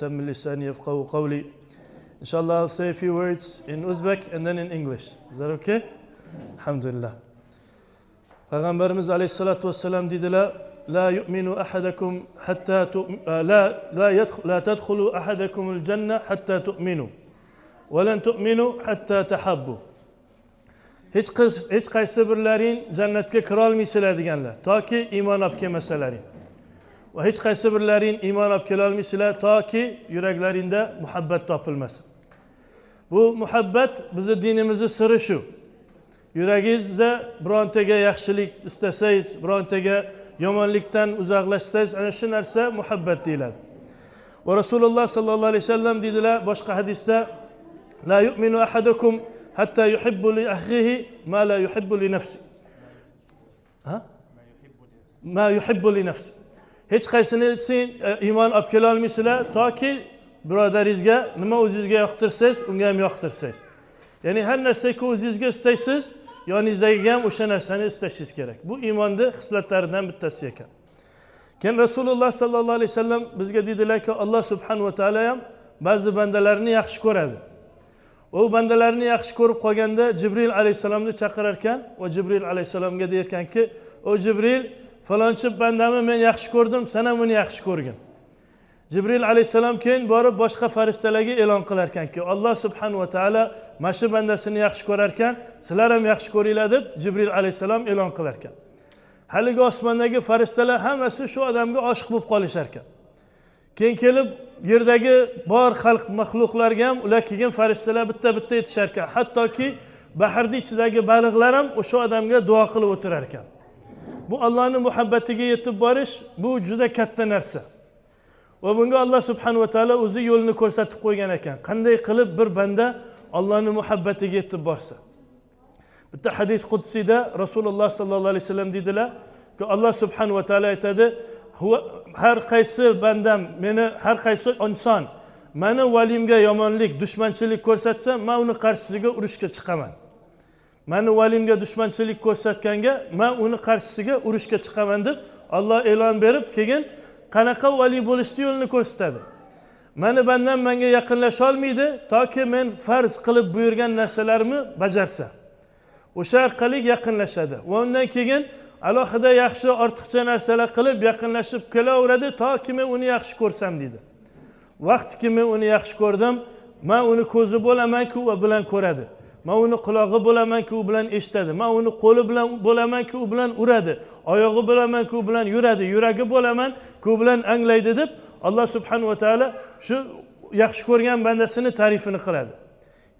من لساني يفقهوا قولي. Inshallah, I'll say a few words in Uzbek and then in English. Is that okay? Alhamdulillah. Peygamberimiz Aleyhissalatu vesselam dediler: La yu'minu ahadakum hatta la tadkhulu ahadakumul cennet hatta tu'minu. Ve len tu'minu hatta tahabbu. Hech qaysi birlaring jannatga kira olmaysizlar deganlar, toki iymon olib kelmasalaring. Va hech qaysi birlaring iymon olib kela olmaysizlar toki yuraklaringda muhabbat topilmasin. Bu muhabbat bizni dinimizning siri shu. Yuragingizda birontaga yaxshilik istasangiz, birontaga yomonlikdan uzoqlashsangiz, ana shu narsa muhabbat deyiladi. Va Rasululloh sallallohu alayhi vasallam dedilar boshqa hadisda: La yu'minu ahadukum hatta yuhibbu li akhihi ma la yuhibbu li nafsi. Ma yuhibbu li nafsi. Hech qaysiniz iymon olib kela olmaysizlar toki birodaringizga nima o'zingizga yoqtirsangiz, unga ham yoqtirsangiz. Ya'ni har narsaga o'zingizga istaysiz, yoningizdagiga ham o'sha narsani istashingiz kerak. Bu iymonning xislatlaridan bittasi ekan. Keyin Rasululloh sallallohu alayhi vasallam bizga dedilarki, Alloh subhanahu va taolo ham ba'zi bandalarini yaxshi ko'radi. U bandalarni yaxshi ko'rib qolganda Jibril alayhisalomni chaqirar ekan va Jibril alayhisalomga der ekanki, "O Jibril, falonchi bandamni men yaxshi ko'rdim, sen ham uni yaxshi ko'rgin." Jibril alayhisalom keyin borib boshqa farishtalarga e'lon qilar ekanki, Alloh subhanahu va taolo mana shu bandasini yaxshi ko'rar ekan, sizlar ham yaxshi ko'ringlar deb Jibril alayhisalom e'lon qilar ekan. Haligi osmondagi farishtalar hammasi shu odamga oshiq bo'lib qolishar ekan. Keyin kelib yerdagi bor xalq maxluqlarga ham ular kelgan farishtalar bitta-bitta aytishar ekan, hattoki bahrning ichidagi baliqlar ham o'sha odamga duo qilib o'tirar ekan. Bu Allohning muhabbatiga yetib borish, bu juda katta narsa. Va bunga Alloh subhanahu va taolo o'zi yo'lini ko'rsatib qo'ygan ekan. Qanday qilib bir banda Allohning muhabbatiga yetib borsa. Bitta hadis qudsida Rasululloh sallallohu alayhi vasallam dedilar, ki Alloh subhanahu va taolo aytadi: har qaysi bandam, har qaysi inson meni valimga yomonlik, dushmanchilik ko'rsatsa, men uni qarshisiga urushga chiqaman. Meni valimga dushmanchilik ko'rsatganga men uni qarshisiga urushga chiqaman deb Alloh e'lon berib, keyin qanaqa vali bo'lishni yo'lini ko'rsatadi. Meni bandam menga yaqinlasha olmaydi toki men farz qilib buyurgan narsalarimni bajarsa. O'sha orqali yaqinlashadi. Va undan keyin alohida yaxshi ortiqcha narsalar qilib yaqinlashib kelaveradi toki men uni yaxshi ko'rsam dedi. Vaqtki men uni yaxshi ko'rdim, men uni ko'zi bo'laman-ku u bilan ko'radi. Men uni quloqi bo'laman-ku u bilan eshitadi. Men uni qo'li bilan bo'laman-ku u bilan uradi. Oyog'i bo'laman-ku u bilan yuradi. Yuragi bo'laman-ku u bilan anglaydi deb Alloh subhanahu va taolo shu yaxshi ko'rgan bandasini ta'rifini qiladi.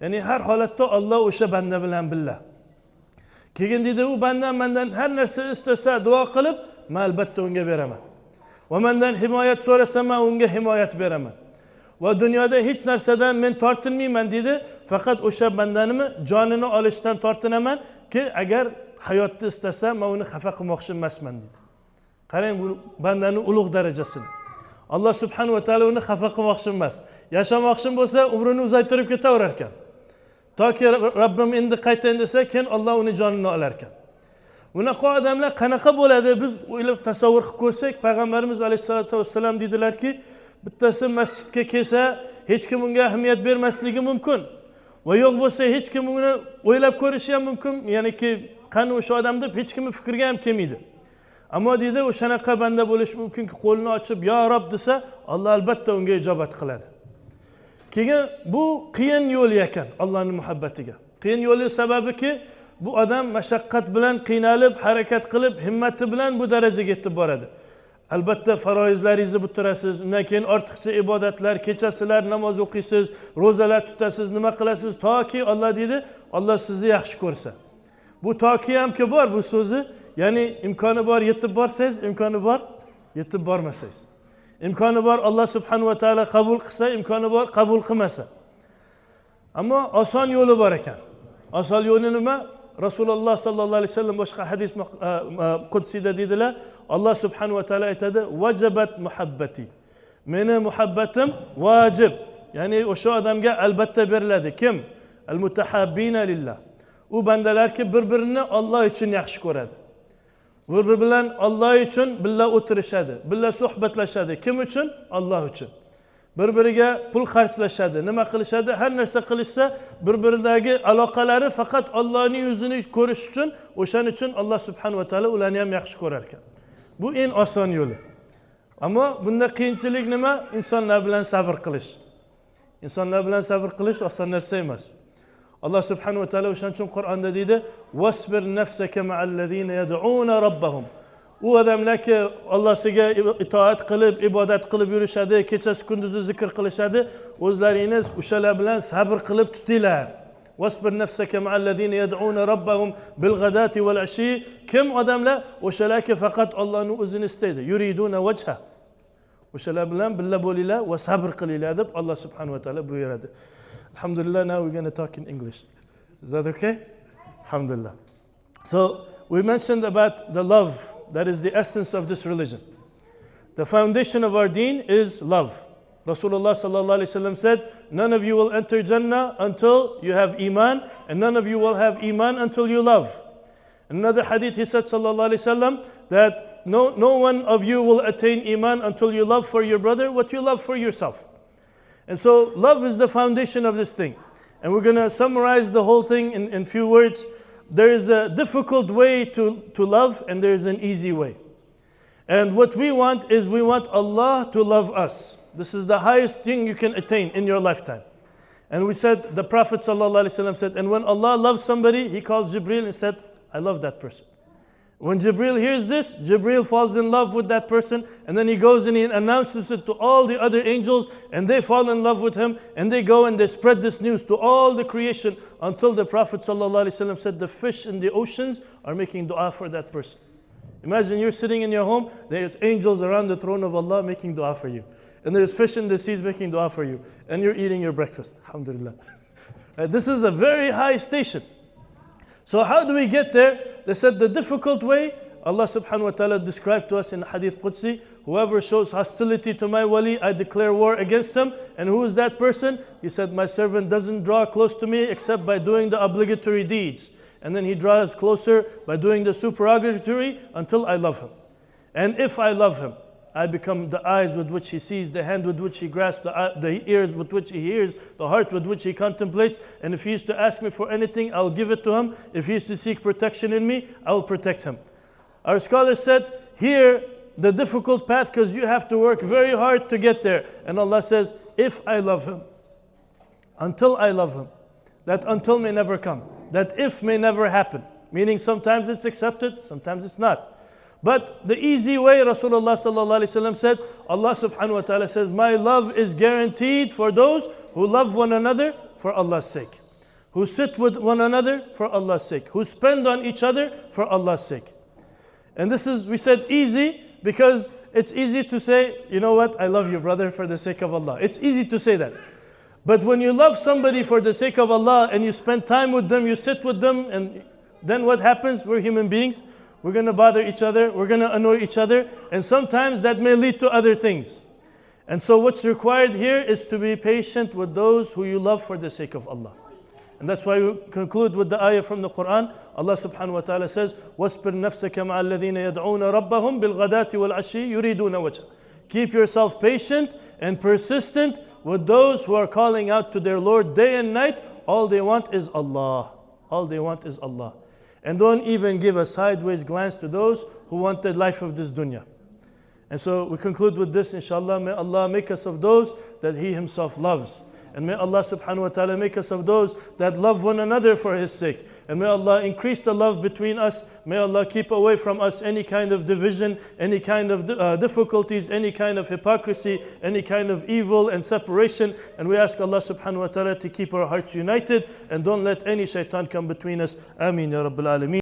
Ya'ni har holatda Alloh o'sha banda bilan billa. Keyin dedi, u bandan mendan har narsa istasa, duo qilib, men albatta unga beraman. Va mendan himoyat so'rasa, men unga himoyat beraman. Va dunyoda hech narsadan men tortinmayman dedi, faqat o'sha bandanimi jonini olishdan tortinaman ki agar hayotni istasa, men uni xafa qilmoqchi emasman dedi. Qarang bu bandaning ulug' darajasini. Alloh subhanahu va taolo uni xafa qilmoqchi emas. Yashamoqchi bo'lsa, umrini uzaytirib ketaverar ekan. Toki Rabbim endi qaytayin desa, keyin Alloh uni jonini olar ekan. Bunaqa odamlar qanaqa bo'ladi? Biz o'ylab tasavvur qilib ko'rsak, payg'ambarimiz alayhisolatu vassalam dedilarki, bittasi masjidga kelsa, hech kim unga ahamiyat bermasligi mumkin. Va yo'q bo'lsa, hech kim uni o'ylab ko'rishi ham mumkin. Ya'niki, qani o'sha odam deb hech kimning fikriga ham kelmaydi. Ammo deydi, o'shanaqa banda bo'lish mumkinki, qo'lini ochib, "Ya Rob" desa, Alloh albatta unga ijobat qiladi. Keyin bu qiyin yo'l ekan Allohning muhabbatiga. Qiyin yo'li sababiki, bu odam mashaqqat bilan qiynalib, harakat qilib, himmati bilan bu darajaga yetib boradi. Albatta faroizlaringizni bitirasiz, undan keyin ortiqcha ibodatlar, kechasilar namoz o'qiysiz, ro'zalar tutasiz, nima qilasiz toki Alloh deydi, Alloh sizni yaxshi ko'rsa. Bu toki hamki bor bu so'zi, ya'ni imkoni bor yetib borsangiz, imkoni bor yetib bormasangiz. İmkoni bor Alloh subhanahu va taolo qabul qilsa, imkoni bor qabul qilmasa. Ammo oson yo'li bor ekan. Oson yo'li nima? Rasululloh sallallohu alayhi vasallam boshqa hadis qudsida dedilar, Alloh subhanahu va taolo aytadi: "Vajabat muhabbati." Meni muhabbatim vojib. Ya'ni o'sha odamga albatta beriladi. Kim? Al-mutahabbina lillah. U bandalarki bir-birini Alloh uchun yaxshi ko'radi. Bir-biri bilan Alloh uchun billa o'tirishadi, billa suhbatlashadi. Kim uchun? Alloh uchun. Bir-biriga pul xarjlashadi, nima qilishadi, har narsa qilishsa, bir-biridagi aloqalari faqat Allohning yuzini ko'rish uchun, o'shaning uchun Alloh subhanahu va taolo ularni ham yaxshi ko'rar ekan. Bu eng oson yo'li. Ammo bunda qiyinchilik nima? Insonlar bilan sabr qilish. İnsanlar bilan sabr qilish oson narsa emas. Alloh subhanahu va taolo o'shaning uchun Qur'onda deydi: "Wasbir nafsaka ma'allazina yad'una rabbahum." U odamlarki Allohga itoat qilib, ibodat qilib yurishadi, kechasi kunduzi zikr qilishadi, o'zlaringizni o'shalar bilan sabr qilib tutinglar. Wasbir nafsaka ma'allazina yad'una rabbahum bil ghadati wal ashi. Kim odamlar? O'shalarki faqat Allohning o'zini istaydi. Yuriduna wajha. O'shalar bilan billa bo'linglar va sabr qilinglar deb Alloh subhanahu va taolo buyuradi. Alhamdulillah, now we're going to talk in English. Is that okay? Alhamdulillah. So we mentioned about the love that is the essence of this religion. The foundation of our deen is love. Rasulullah sallallahu alaihi wasallam said, none of you will enter Jannah until you have iman, and none of you will have iman until you love. In another hadith he said sallallahu alaihi wasallam that no one of you will attain iman until you love for your brother what you love for yourself. And so love is the foundation of this thing. And we're going to summarize the whole thing in few words. There is a difficult way to love, and there is an easy way. And what we want is we want Allah to love us. This is the highest thing you can attain in your lifetime. And we said, the Prophet ﷺ said, and when Allah loves somebody, he calls Jibreel and said, I love that person. When Jibreel hears this, Jibreel falls in love with that person, and then he goes and he announces it to all the other angels, and they fall in love with him, and they go and they spread this news to all the creation until the Prophet ﷺ said the fish in the oceans are making dua for that person. Imagine you're sitting in your home, there's angels around the throne of Allah making dua for you. And there's fish in the seas making dua for you. And you're eating your breakfast. Alhamdulillah. This is a very high station. So how do we get there? They said the difficult way, Allah subhanahu wa ta'ala described to us in Hadith Qudsi, whoever shows hostility to my wali, I declare war against him. And who is that person? He said, my servant doesn't draw close to me except by doing the obligatory deeds. And then he draws closer by doing the supererogatory until I love him. And if I love him, I become the eyes with which he sees, the hand with which he grasps, the ears with which he hears, the heart with which he contemplates. And if he is to ask me for anything, I'll give it to him. If he is to seek protection in me, I will protect him. Our scholars said, here, the difficult path, because you have to work very hard to get there. And Allah says, if I love him, until I love him, that until may never come. That if may never happen. Meaning sometimes it's accepted, sometimes it's not. But the easy way, Rasulullah sallallahu alaihi wasallam said, Allah subhanahu wa ta'ala says, my love is guaranteed for those who love one another for Allah's sake. Who sit with one another for Allah's sake. Who spend on each other for Allah's sake. And this is, we said easy, because it's easy to say, you know what, I love you, brother, for the sake of Allah. It's easy to say that. But when you love somebody for the sake of Allah and you spend time with them, you sit with them, and then what happens? We're human beings. We're going to bother each other. We're going to annoy each other. And sometimes that may lead to other things. And so what's required here is to be patient with those who you love for the sake of Allah. And that's why we conclude with the ayah from the Quran. Allah subhanahu wa ta'ala says, وَاسْبِرْ نَفْسَكَ مَعَ الَّذِينَ يَدْعُونَ رَبَّهُمْ بِالْغَدَاةِ وَالْعَشِيِّ يُرِيدُونَ وَجْهَهُ. Keep yourself patient and persistent with those who are calling out to their Lord day and night. All they want is Allah. All they want is Allah. And don't even give a sideways glance to those who want the life of this dunya. And so we conclude with this, inshallah. May Allah make us of those that He Himself loves. And may Allah subhanahu wa ta'ala make us of those that love one another for His sake. And may Allah increase the love between us. May Allah keep away from us any kind of division, any kind of difficulties, any kind of hypocrisy, any kind of evil and separation. And we ask Allah subhanahu wa ta'ala to keep our hearts united and don't let any shaitan come between us. Ameen ya Rabbil Alameen.